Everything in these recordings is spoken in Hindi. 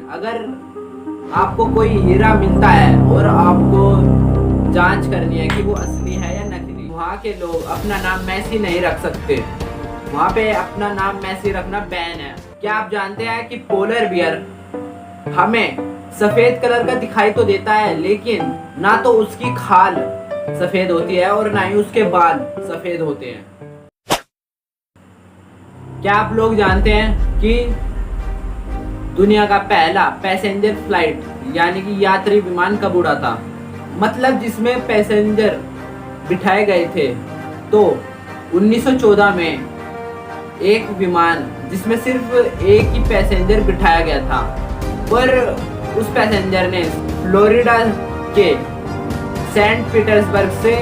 अगर आपको कोई हीरा मिलता है और आपको जांच करनी है कि वो असली है या नकली, वहाँ के लोग अपना नाम मैसी नहीं रख सकते। वहाँ पे अपना नाम मैसी रखना बैन है। क्या आप जानते हैं कि पोलर बियर हमें सफेद कलर का दिखाई तो देता है, लेकिन ना तो उसकी खाल सफेद होती है और ना ही उसके बाल सफेद होते हैं। क्या आप लोग जानते हैं कि दुनिया का पहला पैसेंजर फ्लाइट यानी कि यात्री विमान कब उड़ा था? मतलब जिसमें पैसेंजर बिठाए गए थे। तो 1914 में एक विमान जिसमें सिर्फ एक ही पैसेंजर बिठाया गया था, पर उस पैसेंजर ने फ्लोरिडा के सेंट पीटर्सबर्ग से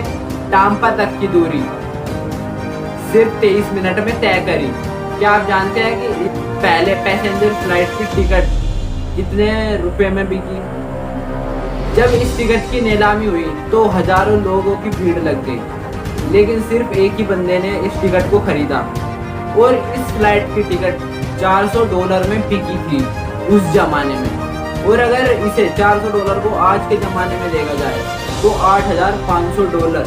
टाम्पा तक की दूरी सिर्फ 23 मिनट में तय करी। क्या आप जानते हैं कि पहले पैसेंजर फ्लाइट की टिकट कितने रुपए में बिकी? जब इस टिकट की नीलामी हुई तो हजारों लोगों की भीड़ लग गई, लेकिन सिर्फ एक ही बंदे ने इस टिकट को खरीदा और इस फ्लाइट की टिकट $400 में बिकी थी उस जमाने में। और अगर इसे $400 को आज के ज़माने में देखा जाए तो $8,500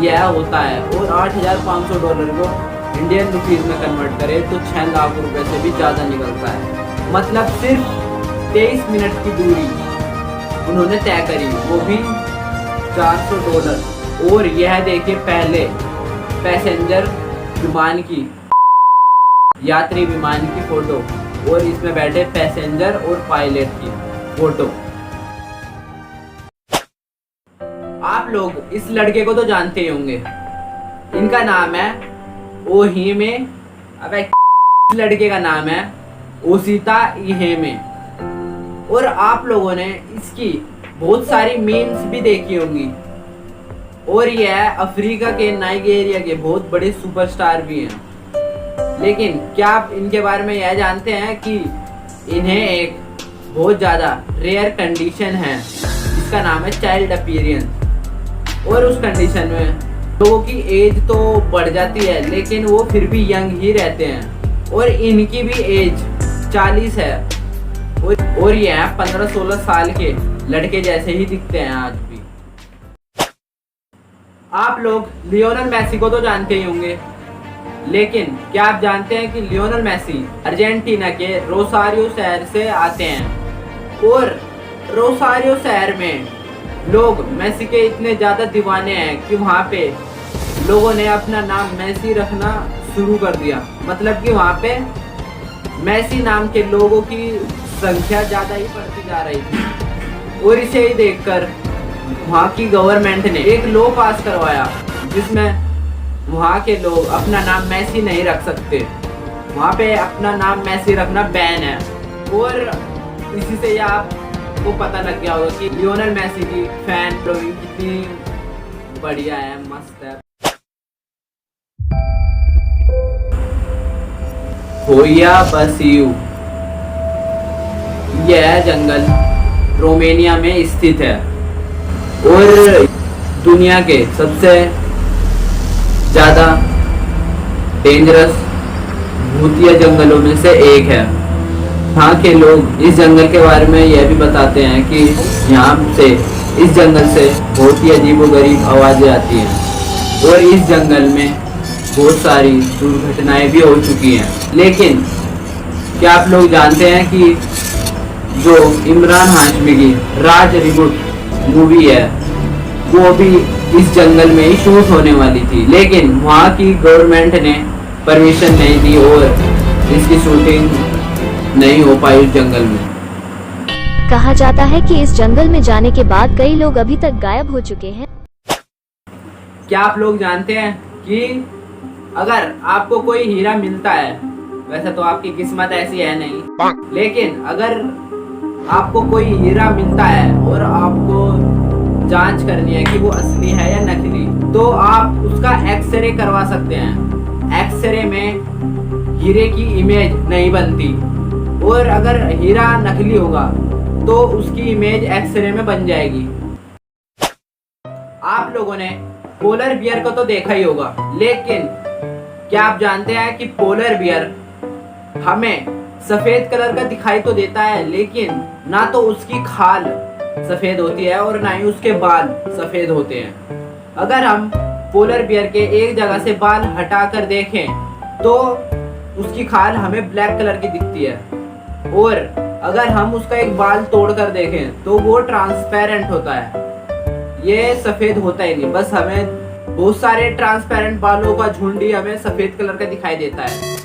यह होता है। और $8,500 को इंडियन रुपीज़ में कन्वर्ट करें तो 6 लाख रुपए से भी ज़्यादा निकलता है। मतलब सिर्फ 23 मिनट की दूरी उन्होंने तय करी, वो भी $400। और यह देखिए पहले पैसेंजर विमान की, यात्री विमान की फोटो, और इसमें बैठे पैसेंजर और पायलट की फोटो। आप लोग इस लड़के को तो जानते ही होंगे, इनका नाम है ओहिमे। अबे इस लड़के का नाम है ओशिता इहेमे। और आप लोगों ने इसकी बहुत सारी मीम्स भी देखी होंगी। और यह अफ्रीका के नाइजीरिया के बहुत बड़े सुपरस्टार भी हैं। लेकिन क्या आप इनके बारे में यह जानते हैं कि इन्हें एक बहुत ज़्यादा रेयर कंडीशन है जिसका नाम है चाइल्ड अपीयरेंस। और उस कंडीशन में लोगों की एज तो बढ़ जाती है, लेकिन वो फिर भी यंग ही रहते हैं। और इनकी भी एज 40 है और यह 15-16 साल के लड़के जैसे ही दिखते हैं आज भी। आप लोग लियोनेल मेसी को तो जानते ही होंगे, लेकिन क्या आप जानते हैं कि लियोनेल मेसी अर्जेंटीना के रोसारियो शहर से आते हैं। और रोसारियो शहर में लोग मेसी के इतने ज़्यादा दीवाने हैं कि वहाँ पे लोगों ने अपना नाम मेसी रखना शुरू कर दिया। मतलब कि वहाँ पे मेसी नाम के लोगों की संख्या ज़्यादा ही बढ़ती जा रही थी। और इसे ही देखकर वहाँ की गवर्नमेंट ने एक लॉ पास करवाया जिसमें वहाँ के लोग अपना नाम मेसी नहीं रख सकते। वहाँ पे अपना नाम मेसी रखना बैन है। और इसी से यह आपको पता लग गया होगा कि लियोनेल मेसी की फैन फॉलोइंग कितनी बढ़िया है, मस्त है। होया बसियू यह जंगल रोमानिया में स्थित है और दुनिया के सबसे ज़्यादा डेंजरस भूतिया जंगलों में से एक है। यहाँ के लोग इस जंगल के बारे में यह भी बताते हैं कि यहाँ से, इस जंगल से बहुत ही अजीबोगरीब आवाज़ें आती हैं और इस जंगल में बहुत सारी दुर्घटनाएं भी हो चुकी हैं। लेकिन क्या आप लोग जानते हैं कि जो इमरान हाशमी की राज रिबूट मूवी है वो भी इस जंगल में ही शूट होने वाली थी, लेकिन वहाँ की गवर्नमेंट ने परमिशन नहीं दी और इसकी शूटिंग नहीं हो पाई उस जंगल में। कहा जाता है कि इस जंगल में जाने के बाद कई लोग अभी तक गायब हो चुके हैं। क्या आप लोग जानते हैं कि अगर आपको कोई हीरा मिलता है, वैसे तो आपकी किस्मत ऐसी है नहीं, लेकिन अगर आपको कोई हीरा मिलता है और आपको जांच करनी है कि वो असली है या नकली, तो आप उसका एक्सरे करवा सकते हैं। एक्सरे में हीरे की इमेज नहीं बनती, और अगर हीरा नकली होगा तो उसकी इमेज एक्सरे में बन जाएगी। आप लोगों ने पोलर बियर को तो देखा ही होगा, लेकिन क्या आप जानते हैं कि पोलर बियर हमें सफेद कलर का दिखाई तो देता है, लेकिन ना तो उसकी खाल सफेद होती है और ना ही उसके बाल सफेद होते हैं। अगर हम पोलर बियर के एक जगह से बाल हटाकर देखें तो उसकी खाल हमें ब्लैक कलर की दिखती है, और अगर हम उसका एक बाल तोड़कर देखें तो वो ट्रांसपेरेंट होता है, ये सफेद होता ही नहीं। बस हमें बहुत सारे ट्रांसपेरेंट बालों का झुंड ही हमें सफेद कलर का दिखाई देता है।